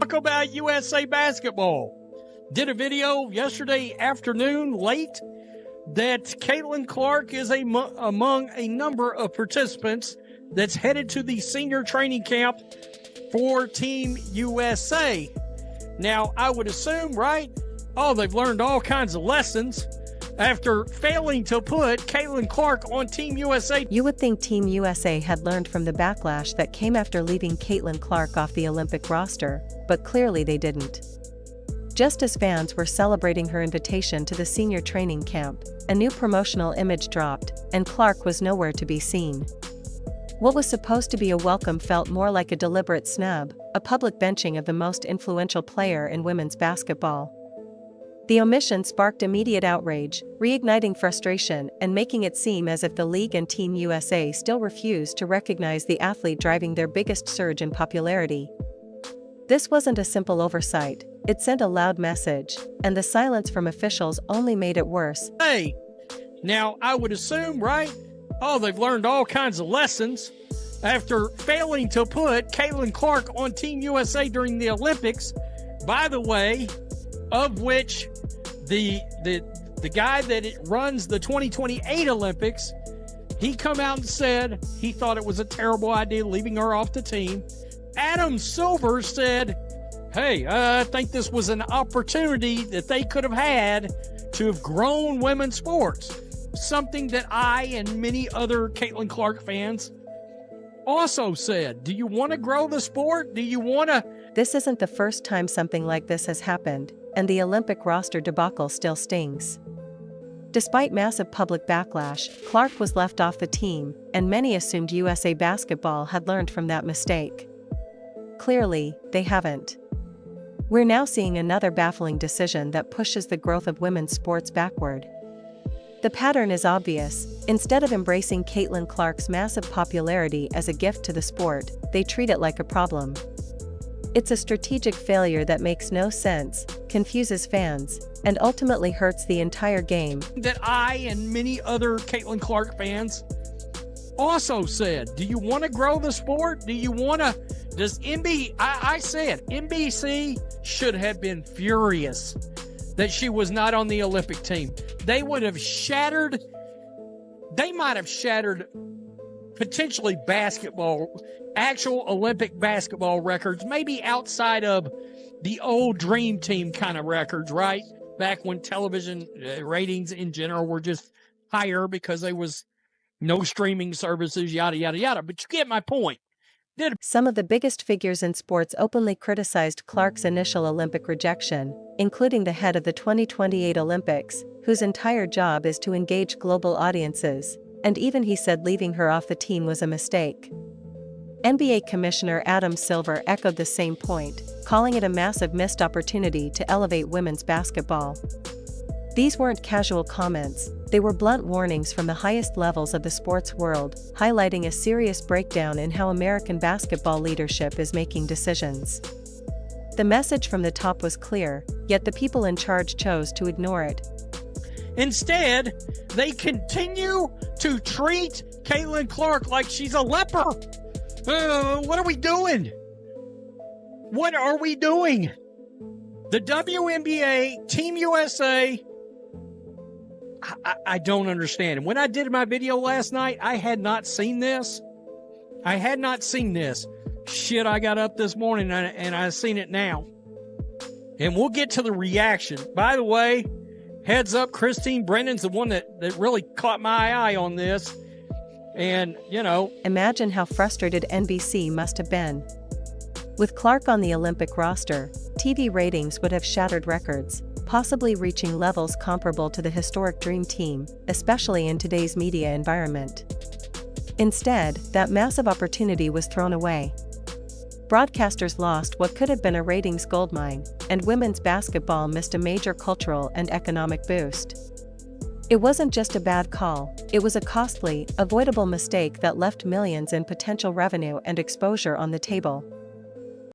Talk about USA basketball. Did a video yesterday afternoon late that Caitlin Clark is among a number of participants that's headed to the senior training camp for Team USA. Now, I would assume, right? Oh, they've learned all kinds of lessons after failing to put Caitlin Clark on Team USA. You would think Team USA had learned from the backlash that came after leaving Caitlin Clark off the Olympic roster, but clearly they didn't. Just as fans were celebrating her invitation to the senior training camp, a new promotional image dropped, and Clark was nowhere to be seen. What was supposed to be a welcome felt more like a deliberate snub, a public benching of the most influential player in women's basketball. The omission sparked immediate outrage, reigniting frustration and making it seem as if the league and Team USA still refused to recognize the athlete driving their biggest surge in popularity. This wasn't a simple oversight, it sent a loud message, and the silence from officials only made it worse. Hey, now I would assume, right? Oh, they've learned all kinds of lessons after failing to put Caitlin Clark on Team USA during the Olympics. By the way, of which the guy that runs the 2028 Olympics, he come out and said he thought it was a terrible idea leaving her off the team. Adam Silver said, hey, I think this was an opportunity that they could have had to have grown women's sports. Something that I and many other Caitlin Clark fans also said. Do you want to grow the sport? Do you want to? This isn't the first time something like this has happened, and the Olympic roster debacle still stings. Despite massive public backlash, Clark was left off the team, and many assumed USA basketball had learned from that mistake. Clearly, they haven't. We're now seeing another baffling decision that pushes the growth of women's sports backward. The pattern is obvious. Instead of embracing Caitlin Clark's massive popularity as a gift to the sport, they treat it like a problem. It's a strategic failure that makes no sense, confuses fans, and ultimately hurts the entire game. That I and many other Caitlin Clark fans also said, do you want to grow the sport? Do you want to? Does I said NBC should have been furious that she was not on the Olympic team. They would have shattered, they might have shattered potentially actual Olympic basketball records, maybe outside of the old Dream Team kind of records, right? Back when television ratings in general were just higher because there was no streaming services, yada, yada, yada. But you get my point. Some of the biggest figures in sports openly criticized Clark's initial Olympic rejection, including the head of the 2028 Olympics, whose entire job is to engage global audiences, and even he said leaving her off the team was a mistake. NBA Commissioner Adam Silver echoed the same point, calling it a massive missed opportunity to elevate women's basketball. These weren't casual comments, they were blunt warnings from the highest levels of the sports world, highlighting a serious breakdown in how American basketball leadership is making decisions. The message from the top was clear, yet the people in charge chose to ignore it. Instead, they continue to treat Caitlin Clark like she's a leper. What are we doing? What are we doing? The WNBA, Team USA, I don't understand. When I did my video last night, I had not seen this. Shit, I got up this morning and I seen it now. And we'll get to the reaction. By the way, heads up, Christine Brennan's the one that really caught my eye on this. And, you know. Imagine how frustrated NBC must have been. With Clark on the Olympic roster, TV ratings would have shattered records, possibly reaching levels comparable to the historic Dream Team, especially in today's media environment. Instead, that massive opportunity was thrown away. Broadcasters lost what could have been a ratings goldmine, and women's basketball missed a major cultural and economic boost. It wasn't just a bad call, it was a costly, avoidable mistake that left millions in potential revenue and exposure on the table.